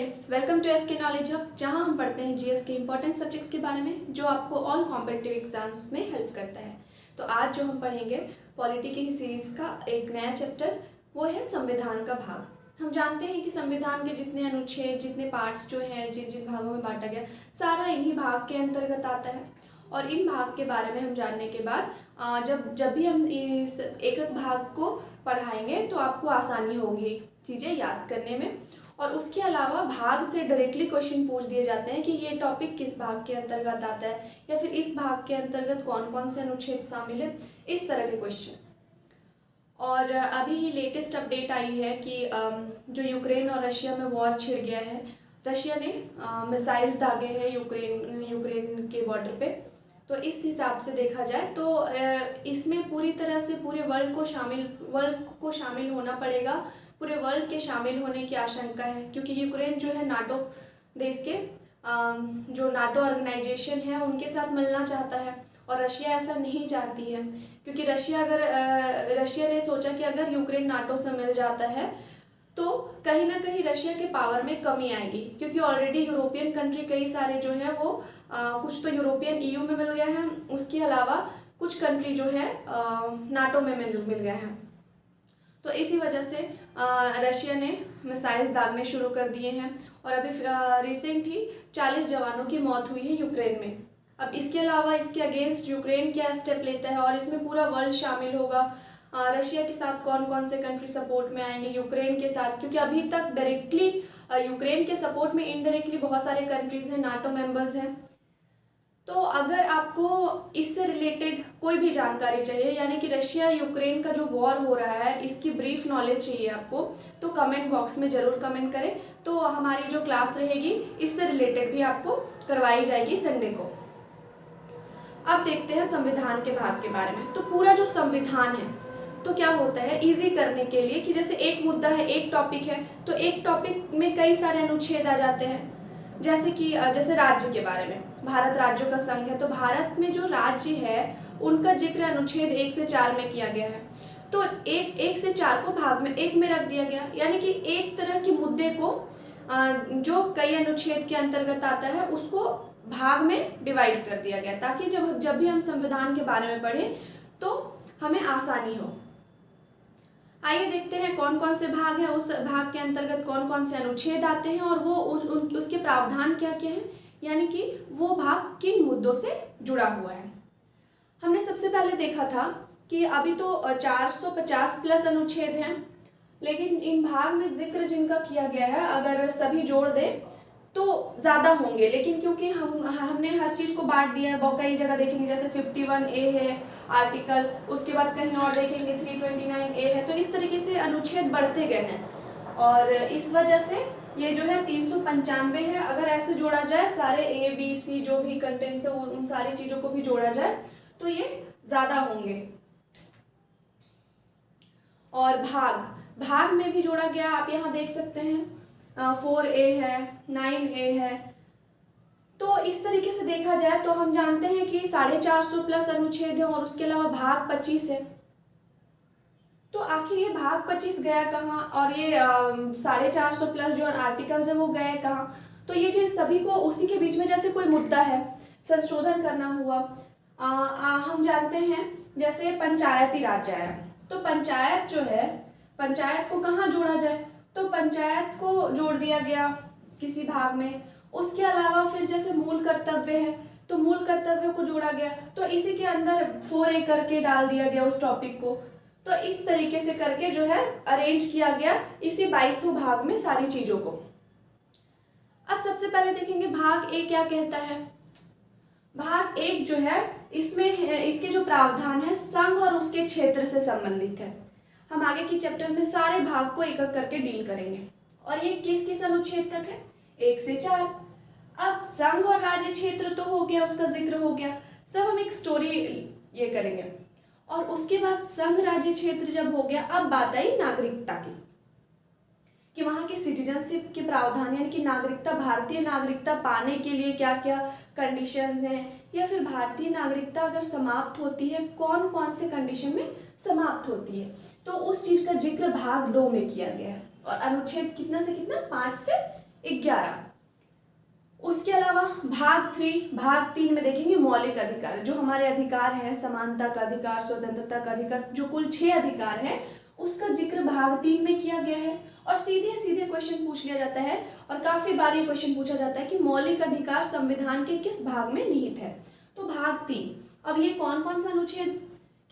Friends, welcome to SK knowledge hub, जहां हम पढ़ते हैं जीएस के इंपॉर्टेंट सब्जेक्ट्स के बारे में जो आपको ऑल कॉम्पिटिटिव एग्जाम्स में हेल्प करता है। तो आज जो हम पढ़ेंगे पॉलिटी की सीरीज का एक नया चैप्टर, वो है संविधान का भाग। हम जानते हैं कि संविधान के जितने अनुच्छेद, जितने पार्ट्स जो हैं, जिन जिन भागों में बांटा गया, सारा इन्हीं भाग के अंतर्गत आता है। और इन भाग के बारे में हम जानने के बाद जब भी हम इस एक एक भाग को पढ़ाएंगे तो आपको आसानी होगी चीज़ें याद करने में। और उसके अलावा भाग से डायरेक्टली क्वेश्चन पूछ दिए जाते हैं कि ये टॉपिक किस भाग के अंतर्गत आता है या फिर इस भाग के अंतर्गत कौन कौन से अनुच्छेद शामिल है, इस तरह के क्वेश्चन। और अभी ही लेटेस्ट अपडेट आई है कि जो यूक्रेन और रशिया में वॉर छिड़ गया है, रशिया ने मिसाइल्स दागे हैं यूक्रेन के बॉर्डर पे। तो इस हिसाब से देखा जाए तो इसमें पूरी तरह से पूरे वर्ल्ड को शामिल होना पड़ेगा। पूरे वर्ल्ड के शामिल होने की आशंका है, क्योंकि यूक्रेन जो है नाटो देश के जो नाटो ऑर्गेनाइजेशन है उनके साथ मिलना चाहता है, और रशिया ऐसा नहीं चाहती है। क्योंकि रशिया ने सोचा कि अगर यूक्रेन नाटो से मिल जाता है तो कहीं ना कहीं रशिया के पावर में कमी आएगी, क्योंकि ऑलरेडी यूरोपियन कंट्री कई सारे जो हैं वो कुछ तो यूरोपियन ईयू में मिल गए हैं, उसके अलावा कुछ कंट्री जो है नाटो में मिल गए हैं। तो इसी वजह से रशिया ने मिसाइल्स दागने शुरू कर दिए हैं, और अभी रिसेंट ही 40 जवानों की मौत हुई है यूक्रेन में। अब इसके अलावा इसके अगेंस्ट यूक्रेन क्या स्टेप लेता है, और इसमें पूरा वर्ल्ड शामिल होगा। रशिया के साथ कौन कौन से कंट्री सपोर्ट में आएंगे यूक्रेन के साथ, क्योंकि अभी तक डायरेक्टली यूक्रेन के सपोर्ट में इनडायरेक्टली बहुत सारे कंट्रीज हैं, नाटो मेंबर्स हैं। तो अगर आपको इससे रिलेटेड कोई भी जानकारी चाहिए, यानी कि रशिया यूक्रेन का जो वॉर हो रहा है इसकी ब्रीफ नॉलेज चाहिए आपको, तो कमेंट बॉक्स में ज़रूर कमेंट करें। तो हमारी जो क्लास रहेगी इससे रिलेटेड भी आपको करवाई जाएगी संडे को। अब देखते हैं संविधान के भाग के बारे में। तो पूरा जो संविधान है तो क्या होता है, इजी करने के लिए कि जैसे एक मुद्दा है, एक टॉपिक है, तो एक टॉपिक में कई सारे अनुच्छेद आ जाते हैं। जैसे राज्य के बारे में, भारत राज्यों का संघ है, तो भारत में जो राज्य है उनका जिक्र अनुच्छेद 1 से 4 में किया गया है। तो एक से 4 को भाग में एक में रख दिया गया, यानी कि एक तरह के मुद्दे को जो कई अनुच्छेद के अंतर्गत आता है उसको भाग में डिवाइड कर दिया गया, ताकि जब भी हम संविधान के बारे में पढ़ें तो हमें आसानी हो। आइए देखते हैं कौन कौन से भाग हैं, उस भाग के अंतर्गत कौन कौन से अनुच्छेद आते हैं, और वो उसके प्रावधान क्या क्या हैं, यानी कि वो भाग किन मुद्दों से जुड़ा हुआ है। हमने सबसे पहले देखा था कि अभी तो 450 प्लस अनुच्छेद हैं, लेकिन इन भाग में जिक्र जिनका किया गया है अगर सभी जोड़ दें तो ज़्यादा होंगे, लेकिन क्योंकि हमने हर चीज़ को बांट दिया है, वो कई जगह देखेंगे जैसे 51A है आर्टिकल, उसके बाद कहीं और देखेंगे 329A है, तो इस तरीके से अनुच्छेद बढ़ते गए हैं, और इस वजह से ये जो है 395 है। अगर ऐसे जोड़ा जाए सारे ABC जो भी कंटेंट्स है उन सारी चीज़ों को भी जोड़ा जाए तो ये ज़्यादा होंगे। और भाग में भी जोड़ा गया, आप यहाँ देख सकते हैं 4A है, 9A है। तो इस तरीके से देखा जाए तो हम जानते हैं कि 450 प्लस अनुच्छेद है, और उसके अलावा भाग 25 है। तो आखिर ये भाग 25 गया कहाँ, और ये 450 प्लस जो आर्टिकल्स है वो गए कहाँ। तो ये जो सभी को उसी के बीच में जैसे कोई मुद्दा है, संशोधन करना हुआ, हम जानते हैं जैसे पंचायती राज आया, तो पंचायत जो है, पंचायत को कहाँ जोड़ा जाए, तो पंचायत को जोड़ दिया गया किसी भाग में। उसके अलावा फिर जैसे मूल कर्तव्य है, तो मूल कर्तव्य को जोड़ा गया, तो इसी के अंदर 4A करके डाल दिया गया उस टॉपिक को। तो इस तरीके से करके जो है अरेंज किया गया इसी 22 भाग में सारी चीज़ों को। अब सबसे पहले देखेंगे भाग A क्या कहता है। भाग 1 जो है इसके जो प्रावधान है संघ और उसके क्षेत्र से संबंधित है। हम आगे की चैप्टर में सारे भाग को एक एक करके डील करेंगे, और ये किस किस अनुच्छेद तक है, 1 से 4। अब संघ और राज्य क्षेत्र तो हो गया, उसका जिक्र हो गया, सब हम एक स्टोरी ये करेंगे। और उसके बाद संघ राज्य क्षेत्र जब हो गया, अब बात आई नागरिकता की, कि वहाँ की सिटीजनशिप के प्रावधान, यानी कि नागरिकता, भारतीय नागरिकता पाने के लिए क्या क्या कंडीशंस हैं, या फिर भारतीय नागरिकता अगर समाप्त होती है कौन कौन से कंडीशन में समाप्त होती है। तो उस चीज़ का जिक्र भाग 2 में किया गया है, और अनुच्छेद कितना से कितना, 5 से 11। उसके अलावा भाग 3 में देखेंगे मौलिक अधिकार, जो हमारे अधिकार हैं, समानता का अधिकार, स्वतंत्रता का अधिकार, जो कुल 6 अधिकार हैं उसका जिक्र भाग 3 में किया गया है। और सीधे सीधे क्वेश्चन पूछ लिया जाता है और काफी बार ये क्वेश्चन पूछा जाता है कि मौलिक अधिकार संविधान के किस भाग में निहित है। तो भाग 3, अब ये कौन कौन सा अनुच्छेद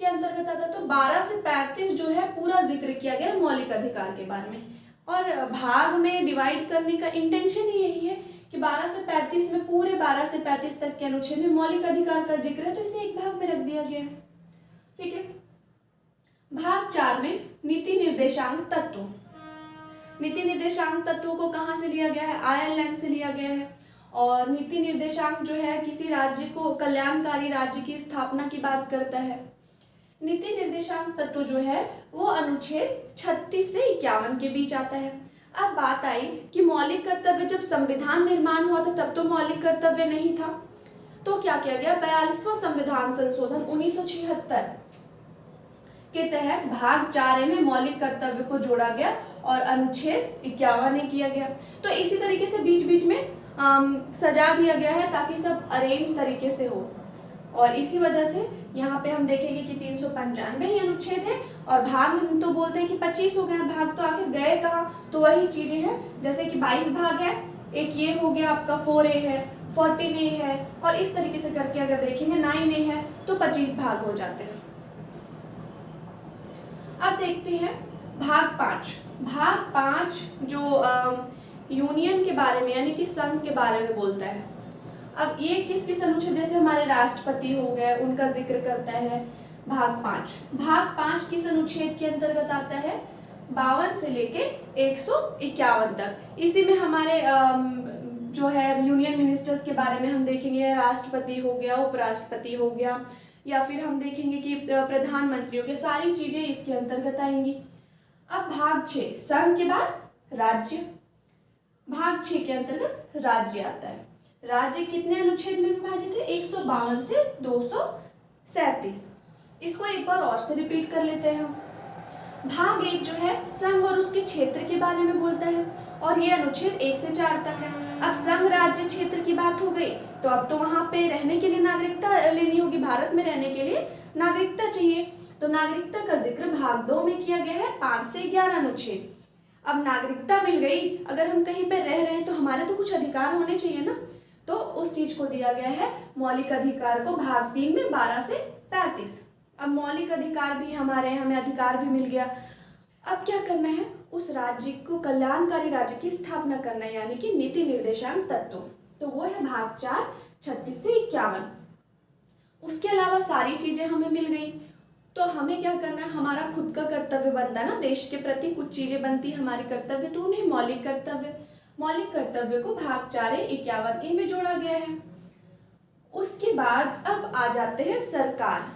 के अंतर्गत आता है, तो 12 से 35 जो है पूरा जिक्र किया गया है मौलिक अधिकार के बारे में। और भाग में डिवाइड करने का इंटेंशन ही यही है कि 12 से 35 में, पूरे 12 से 35 तक के अनुच्छेद में मौलिक अधिकार का जिक्र है, तो इसे एक भाग में रख दिया गया है। ठीक है। भाग 4 में नीति निर्देशांक तत्व। नीति निर्देशांक तत्वों को कहाँ से लिया गया है, आयरलैंड से लिया गया है। और नीति निर्देशांक जो है किसी राज्य को, कल्याणकारी राज्य की स्थापना की बात करता है। नीति निर्देशांक तत्व जो है वो अनुच्छेद 36 से 51 के बीच आता है। अब बात आई कि मौलिक कर्तव्य, जब संविधान निर्माण हुआ था तब तो मौलिक कर्तव्य नहीं था, तो क्या किया गया, 42वां संविधान संशोधन 1976 के तहत भाग 4 में मौलिक कर्तव्य को जोड़ा गया और अनुच्छेद 51 किया गया। तो इसी तरीके से बीच बीच में सजा दिया गया है ताकि सब अरेंज तरीके से हो। और इसी वजह से यहाँ पे हम देखेंगे कि 395 ही अनुच्छेद है और भाग हम तो बोलते हैं कि 25 हो गए, भाग तो आखिर गए कहाँ, तो वही चीजें हैं जैसे कि 22 भाग है, एक ये हो गया आपका 4A है, 14A है, और इस तरीके से करके अगर देखेंगे 9A है तो 25 भाग हो जाते हैं। अब देखते हैं भाग 5। भाग 5 जो यूनियन के बारे में यानी कि संघ के बारे में बोलता है। अब ये किस किस अनुच्छेद, जैसे हमारे राष्ट्रपति हो गए उनका जिक्र करता है भाग 5। भाग 5 किस अनुच्छेद के अंतर्गत आता है, 52 से लेके 151 तक। इसी में हमारे जो है यूनियन मिनिस्टर्स के बारे में हम देखेंगे, राष्ट्रपति हो गया, उपराष्ट्रपति हो गया, या फिर हम देखेंगे कि प्रधानमंत्री हो गया, सारी चीजें इसके अंतर्गत आएंगी। अब भाग 6 संघ के बाद राज्य। भाग 6 के अंतर्गत राज्य आता है। राज्य कितने अनुच्छेद में विभाजित है, 152 से 237। इसको एक बार और से रिपीट कर लेते हैं हम। भाग 1 जो है संघ और उसके क्षेत्र के बारे में बोलता है और ये अनुच्छेद 1 से 4 तक है। अब संघ राज्य क्षेत्र की बात हो गई तो अब तो वहां पे रहने के लिए नागरिकता लेनी होगी, भारत में रहने के लिए नागरिकता चाहिए, तो नागरिकता का जिक्र भाग 2 में किया गया है 5 से 11 अनुच्छेद। अब नागरिकता मिल गई, अगर हम कहीं पे रह रहे हैं तो हमारे तो कुछ अधिकार होने चाहिए ना, तो उस चीज को दिया गया है मौलिक अधिकार को भाग 3 में 12 से 35। अब मौलिक अधिकार भी हमें अधिकार भी मिल गया। अब क्या करना है, उस राज्य को कल्याणकारी राज्य की स्थापना करना है, यानी कि नीति निर्देशांक तत्व, तो वो है भाग 4 36 से 51। उसके अलावा सारी चीजें हमें मिल गई, तो हमें क्या करना है, हमारा खुद का कर्तव्य बनता है ना, देश के प्रति कुछ चीजें बनती है हमारे कर्तव्य, तो उन्हें मौलिक कर्तव्य को भाग 4 51A में जोड़ा गया है। उसके बाद अब आ जाते हैं सरकार।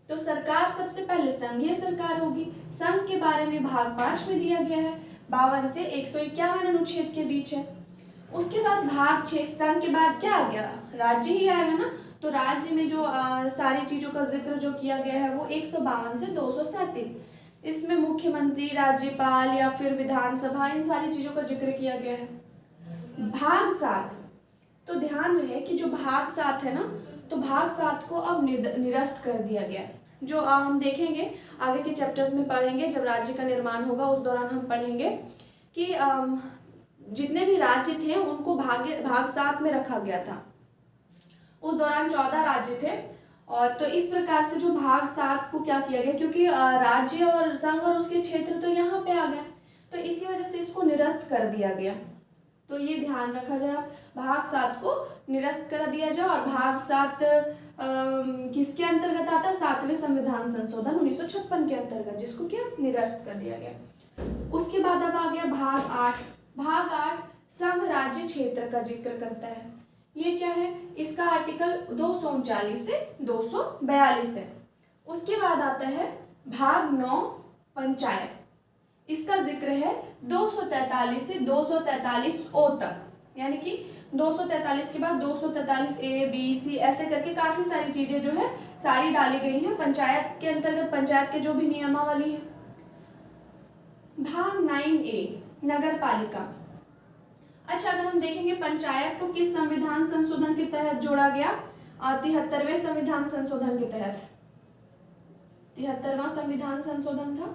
तो सरकार सबसे पहले संघीय सरकार होगी। संघ के बारे में भाग 5 में दिया गया है, 52 से 151 अनुच्छेद के बीच है। उसके बाद भाग 6 संघ के बाद क्या आ गया, राज्य ही आएगा ना, तो राज्य में जो सारी चीजों का जिक्र जो किया गया है वो 152 से 237। इसमें मुख्यमंत्री, राज्यपाल या फिर विधानसभा, इन सारी चीजों का जिक्र किया गया है। भाग 7, तो ध्यान रहे कि जो भाग 7 है ना, तो भाग 7 को अब निरस्त कर दिया गया, जो हम देखेंगे आगे के चैप्टर्स में पढ़ेंगे, जब राज्य का निर्माण होगा उस दौरान हम पढ़ेंगे कि जितने भी राज्य थे उनको भाग 7 में रखा गया था। उस दौरान 14 राज्य थे, और तो इस प्रकार से जो भाग 7 को क्या किया गया, क्योंकि राज्य और संघ और उसके क्षेत्र तो यहाँ पे आ गए, तो इसी वजह से इसको निरस्त कर दिया गया। तो ये ध्यान रखा जाए, भाग 7 को निरस्त कर दिया जाए। और भाग 7 किसके अंतर्गत आता है, 7वें संविधान संशोधन 1956 के अंतर्गत, जिसको क्या निरस्त कर दिया गया। उसके बाद अब आ गया भाग 8। भाग 8 संघ राज्य क्षेत्र का जिक्र करता है। ये क्या है, इसका आर्टिकल 239 से 242 है। उसके बाद आता है भाग 9 पंचायत। इसका जिक्र है 243 से 243O तक, यानी कि 243 के बाद 243A B C ऐसे करके काफी सारी चीजें जो है सारी डाली गई हैं पंचायत के अंतर्गत, पंचायत के जो भी नियमावली है। भाग 9A नगर पालिका। अच्छा, अगर हम देखेंगे पंचायत को किस संविधान संशोधन के तहत जोड़ा गया? 73वें संविधान संशोधन के तहत। 73वां संविधान संशोधन था।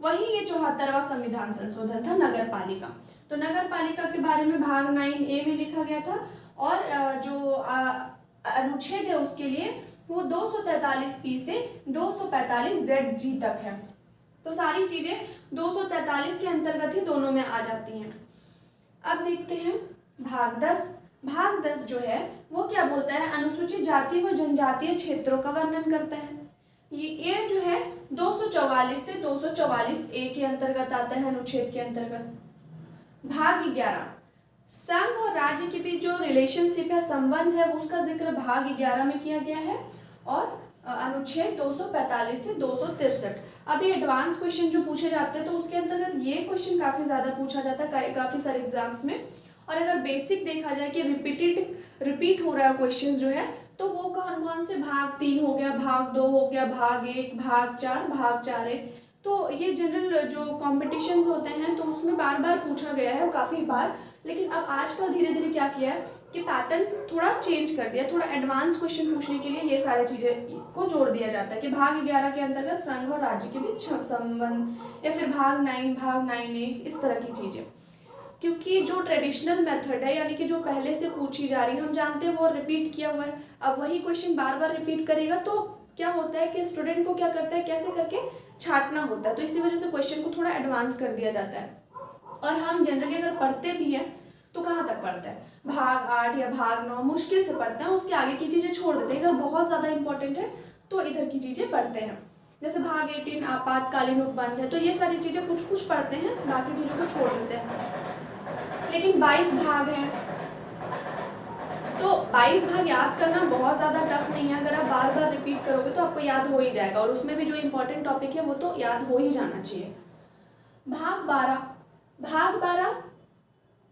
वही ये 74वां संविधान संशोधन था नगर पालिका। तो नगर पालिका के बारे में भाग 9A में लिखा गया था, और जो अनुच्छेद है उसके लिए वो 243 से 245 ZG तक है। तो सारी चीजें 243 के अंतर्गत ही दोनों में आ जाती हैं। अब देखते हैं भाग 10। भाग 10 जो है वो क्या बोलता है? अनुसूचित जाति व जनजातीय क्षेत्रों का वर्णन करता है। ये जो है 244 से 244A के अंतर्गत आता है, अनुच्छेद के अंतर्गत। भाग 11, संघ और राज्य के बीच जो रिलेशनशिप है, संबंध है, उसका जिक्र भाग 11 में किया गया है, और अनुच्छेद 245 से 263। अभी एडवांस क्वेश्चन जो पूछे जाते हैं तो उसके अंतर्गत ये क्वेश्चन काफी ज्यादा पूछा जाता है काफी सारे एग्जाम्स में। और अगर बेसिक देखा जाए कि रिपीट हो रहा है क्वेश्चन जो है, तो वो कौन कौन से? भाग 3 हो गया, भाग 2 हो गया, भाग 1, भाग 4, भाग 4A। तो ये जनरल जो कॉम्पिटिशन्स होते हैं तो उसमें बार बार पूछा गया है काफ़ी बार। लेकिन अब आजकल धीरे धीरे क्या किया है कि पैटर्न थोड़ा चेंज कर दिया, थोड़ा एडवांस क्वेश्चन पूछने के लिए ये सारी चीज़ें को जोड़ दिया जाता है कि भाग 11 के अंतर्गत संघ और राज्य के बीच संबंध, या फिर भाग 9A, इस तरह की चीज़ें। क्योंकि जो ट्रेडिशनल मेथड है, यानी कि जो पहले से पूछी जा रही है, हम जानते हैं वो रिपीट किया हुआ है, अब वही क्वेश्चन बार बार रिपीट करेगा तो क्या होता है कि स्टूडेंट को क्या करता है, कैसे करके छांटना होता है। तो इसी वजह से क्वेश्चन को थोड़ा एडवांस कर दिया जाता है। और हम जनरली अगर पढ़ते भी हैं तो कहाँ तक पढ़ते हैं? भाग 8 या भाग 9 मुश्किल से पढ़ते हैं, उसके आगे की चीज़ें छोड़ देते हैं। अगर बहुत ज़्यादा इंपॉर्टेंट है तो इधर की चीज़ें पढ़ते हैं। जैसे भाग 18 आपातकालीन उपबंध है, तो ये सारी चीज़ें कुछ कुछ पढ़ते हैं, बाकी चीज़ों को छोड़ देते हैं। लेकिन 22 भाग हैं, तो 22 भाग याद करना बहुत ज़्यादा टफ नहीं है। अगर आप बार बार रिपीट करोगे तो आपको याद हो ही जाएगा, और उसमें भी जो इम्पोर्टेंट टॉपिक है वो तो याद हो ही जाना चाहिए। भाग 12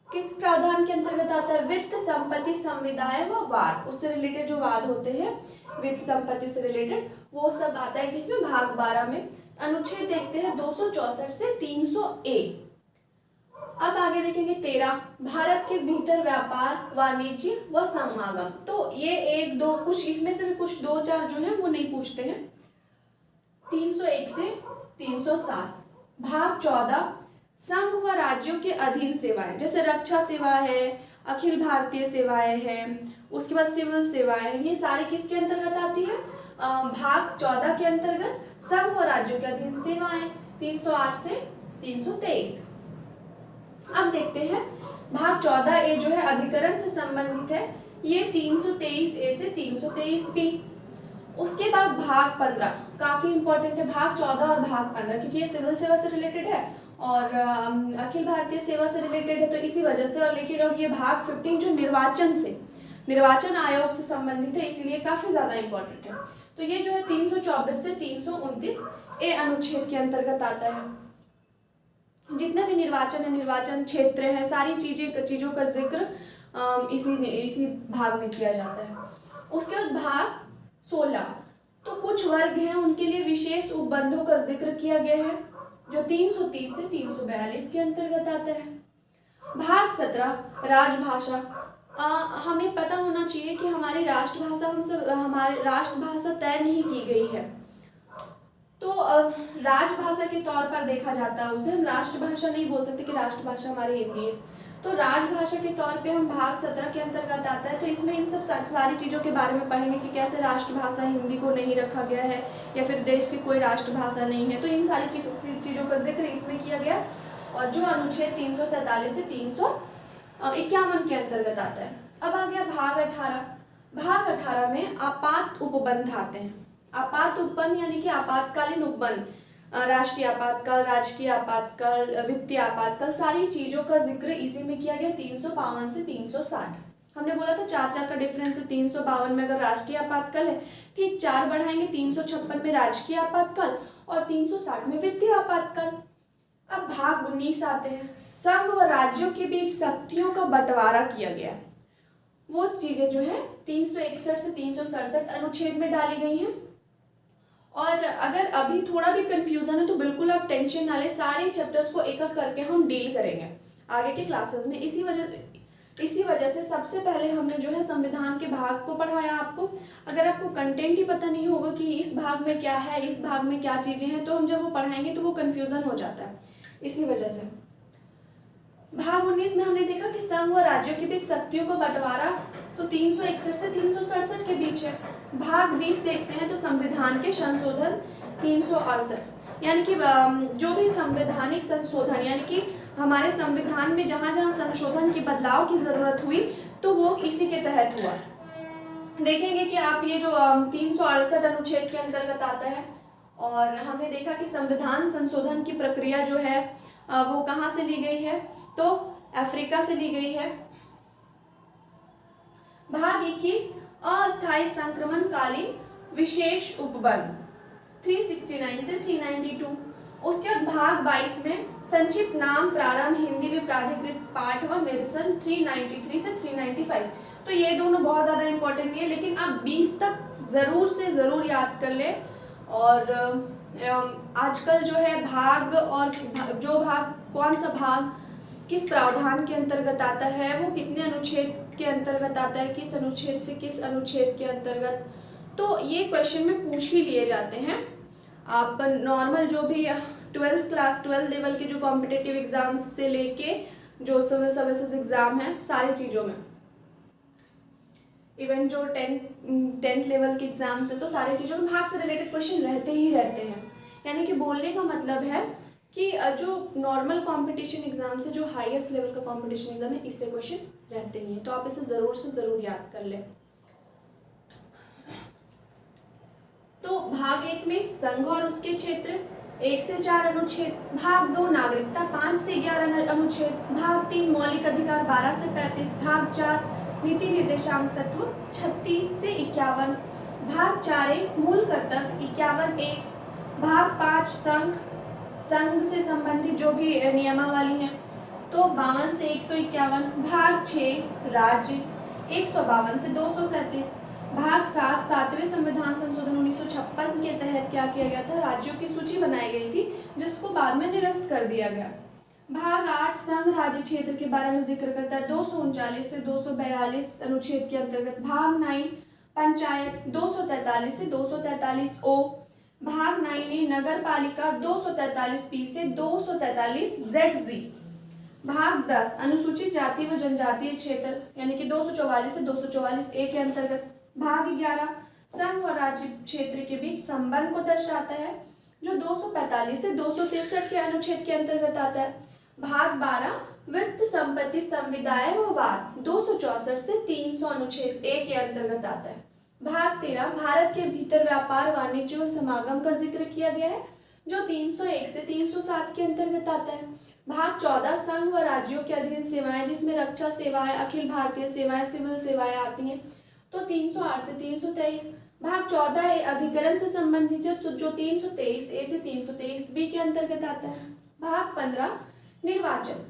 किस प्रावधान के अंतर्गत आता है? वित्त, संपत्ति, समुदाय व वाद, उससे रिलेटेड जो वाद होते हैं वित्त संपत्ति से रिलेटेड, वो सब आता है किसमें? भाग 12 में। अनुच्छेद देखते हैं 264 से 300A। अब आगे देखेंगे 13, भारत के भीतर व्यापार, वाणिज्य व समागम। तो ये 1, 2 कुछ इसमें से भी कुछ 2, 4 जो है वो नहीं पूछते हैं। 301 से 307। भाग 14, संघ व राज्यों के अधीन सेवाएं, जैसे रक्षा सेवा है, अखिल भारतीय सेवाएं हैं, उसके बाद सिविल सेवाएं हैं, ये सारी किसके अंतर्गत आती है? भाग 14 के अंतर्गत संघ व राज्यों के अधीन सेवाएं, 308 से 323। अब देखते हैं भाग 14A जो है अधिकरण से संबंधित है, ये 323A से 323B। उसके बाद भाग 15 काफी इंपॉर्टेंट है, भाग 14 और भाग 15, क्योंकि ये सिविल सेवा से रिलेटेड है और अखिल भारतीय सेवा से रिलेटेड है, तो इसी वजह से। और लेकिन और ये भाग 15 जो निर्वाचन आयोग से संबंधित है, इसीलिए काफी ज्यादा इंपॉर्टेंट है। तो ये जो है 324 से 329A अनुच्छेद के अंतर्गत आता है। जितने भी निर्वाचन है, निर्वाचन क्षेत्र है, सारी चीजों का जिक्र इसी भाग में किया जाता है। उसके बाद भाग 16, तो कुछ वर्ग हैं उनके लिए विशेष उपबंधों का जिक्र किया गया है, जो 330 से 342 के अंतर्गत आता है। भाग 17, राजभाषा। हमें पता होना चाहिए कि हमारी हमारी राष्ट्रभाषा तय नहीं की गई है, तो राजभाषा के तौर पर देखा जाता है उसे। हम राष्ट्रभाषा नहीं बोल सकते कि राष्ट्रभाषा हमारी हिंदी है, तो राजभाषा के तौर पे हम भाग 17 के अंतर्गत आता है। तो इसमें इन सब सारी चीज़ों के बारे में पढ़ेंगे कि कैसे राष्ट्रभाषा हिंदी को नहीं रखा गया है, या फिर देश की कोई राष्ट्रभाषा नहीं है, तो इन सारी चीज़ों का जिक्र इसमें किया गया। और जो अनुच्छेद 343 से 351 के अंतर्गत आता है। अब आ गया भाग 18। भाग 18 में आपात उपबंध आते हैं। आपात उपबंध यानी कि आपातकालीन उपबंध, राष्ट्रीय आपातकाल, राजकीय आपातकाल, वित्तीय आपातकाल, सारी चीजों का जिक्र इसी में किया गया। 352 से 360। हमने बोला था 4 का डिफरेंस है। 352 में अगर राष्ट्रीय आपातकाल है, ठीक 4 बढ़ाएंगे, 356 में राजकीय आपातकाल और 360 में वित्तीय आपातकाल। अब भाग 19 आते हैं। संघ व राज्यों के बीच शक्तियों का बंटवारा किया गया, वो चीजें जो है 361 से 367 अनुच्छेद में डाली गई हैं। और अगर अभी थोड़ा भी कंफ्यूजन है तो बिल्कुल आप टेंशन ना लें, सारे चैप्टर्स को एक एक करके हम डील करेंगे आगे के क्लासेस में। इसी वजह से सबसे पहले हमने जो है संविधान के भाग को पढ़ाया आपको। अगर आपको कंटेंट ही पता नहीं होगा कि इस भाग में क्या है, इस भाग में क्या चीज़ें हैं, तो हम जब वो पढ़ाएंगे तो वो कन्फ्यूज़न हो जाता है। इसी वजह से भाग 19 में हमने देखा कि संघ व राज्यों के बीच शक्तियों को बंटवारा तो 361 से 367 के बीच है। भाग 20 देखते हैं तो संविधान के संशोधन 368, यानी कि जो भी संवैधानिक संशोधन, यानी कि हमारे संविधान में जहाँ जहाँ संशोधन की बदलाव की जरूरत हुई तो वो इसी के तहत हुआ। देखेंगे कि आप ये जो 368 अनुच्छेद के अंतर्गत आता है, और हमने देखा कि संविधान संशोधन की प्रक्रिया जो है वो कहाँ से ली गई है, तो अफ्रीका से ली गई है। भाग 21 अस्थायी संक्रमणकालीन विशेष उपबंध 369 से 392। उसके बाद भाग 22 में संक्षिप्त नाम प्रारंभ हिंदी में प्राधिकृत पाठ व निरसन 393 से 395। तो ये दोनों बहुत ज़्यादा इंपॉर्टेंट नहीं है, लेकिन आप 20 तक ज़रूर से ज़रूर याद कर लें। और आजकल जो है भाग और जो भाग कौन सा भाग किस प्रावधान के अंतर्गत आता है, वो कितने अनुच्छेद के अंतर्गत आता है, किस अनुच्छेद से किस अनुच्छेद के अंतर्गत, तो ये क्वेश्चन में पूछ ही लिए जाते हैं। आप नॉर्मल जो भी 12 लेवल के जो कॉम्पिटिटिव एग्जाम्स से लेके जो सिविल सर्विसेज एग्जाम है, सारी चीज़ों में, इवन जो 10th लेवल के एग्जाम्स है, तो सारी चीज़ों में भाग से रिलेटेड क्वेश्चन रहते ही रहते हैं। यानी कि बोलने का मतलब है कि जो नॉर्मल कंपटीशन एग्जाम से जो हाईएस्ट लेवल का कंपटीशन एग्जाम है, इससे क्वेश्चन रहते नहीं है, तो आप इसे ज़रूर से ज़रूर याद कर लें। तो भाग 1 में संघ और उसके क्षेत्र 1 से 4 अनुच्छेद, भाग 2 नागरिकता 5 से 11 अनुच्छेद, भाग 3 मौलिक अधिकार 12 से 35, भाग 4 नीति निर्देशांक तत्व 36 से 51, भाग 4 मूल कर्तव्य 51A, भाग 5 संघ से संबंधित जो भी नियमावली है तो 52 से 151, भाग 6 राज्य 152 से 237, भाग 7 सातवें संविधान संशोधन 1956 के तहत क्या किया गया था, राज्यों की सूची बनाई गई थी जिसको बाद में निरस्त कर दिया गया। भाग 8 संघ राज्य क्षेत्र के बारे में जिक्र करता है 239 से 242 अनुच्छेद के अंतर्गत। भाग 9 पंचायत 243 से 243 ओ, भाग 9 नगर पालिका 243 पी से 243 ZG। भाग 10 अनुसूचित जाति व जनजातीय क्षेत्र यानी कि 244 से 244 ए के अंतर्गत। भाग 11 संघ व राज्य क्षेत्र के बीच संबंध को दर्शाता है जो 245 से 263 के अनुच्छेद के अंतर्गत आता है। भाग 12 वित्त संपत्ति संविदाय व वाद 264 से 300 अनुच्छेद ए के अंतर्गत आता है। भाग 13 भारत के भीतर व्यापार वाणिज्य व समागम का जिक्र किया गया है जो 301 से 307 के अंतर्गत आता है। भाग 14 संघ व राज्यों के अधीन सेवाएं जिसमें रक्षा सेवाएं, अखिल भारतीय सेवाएं, सिविल सेवाएं आती हैं तो 308 से 323। भाग 14 अधिकरण से संबंधित जो 323 ए से 323 बी के अंतर्गत आता है। भाग 15 निर्वाचन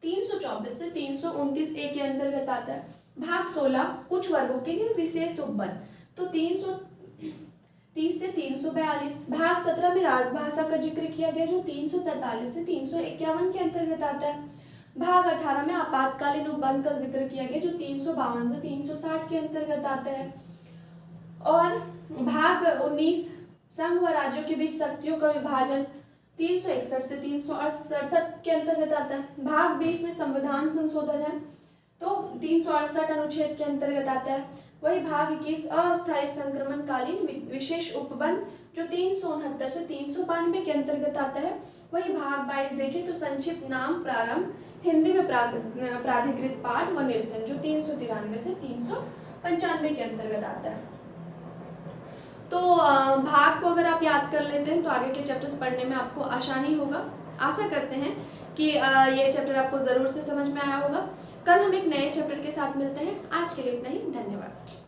324 से 329 ए के अंतर्गत आता है। भाग 16 कुछ वर्गों के लिए विशेष उपबंध तो 330 से 342। भाग 17 में राजभाषा का जिक्र किया गया जो 343 से 351 के अंतर्गत आता है। भाग 18 में आपातकालीन उपबंध का जिक्र किया गया जो 352 से 360 के अंतर्गत आता है। और भाग 19 संघ व राज्यों के बीच शक्तियों का विभाजन 361 से 368 के अंतर्गत आता है। भाग 20 में संविधान संशोधन है तो 368 अनुच्छेद के अंतर्गत आता है। वही भाग 21 अस्थायी संक्रमणकालीन विशेष उपबंध जो 369 से 392 के अंतर्गत आता है। वही भाग 22 देखें तो संक्षिप्त नाम प्रारंभ हिंदी में प्राधिकृत पाठ व निरसन जो 393 से 395 के अंतर्गत आता है। तो भाग को अगर आप याद कर लेते हैं तो आगे के चैप्टर्स पढ़ने में आपको आसानी होगा। आशा करते हैं कि ये चैप्टर आपको ज़रूर से समझ में आया होगा। कल हम एक नए चैप्टर के साथ मिलते हैं। आज के लिए इतना ही, धन्यवाद।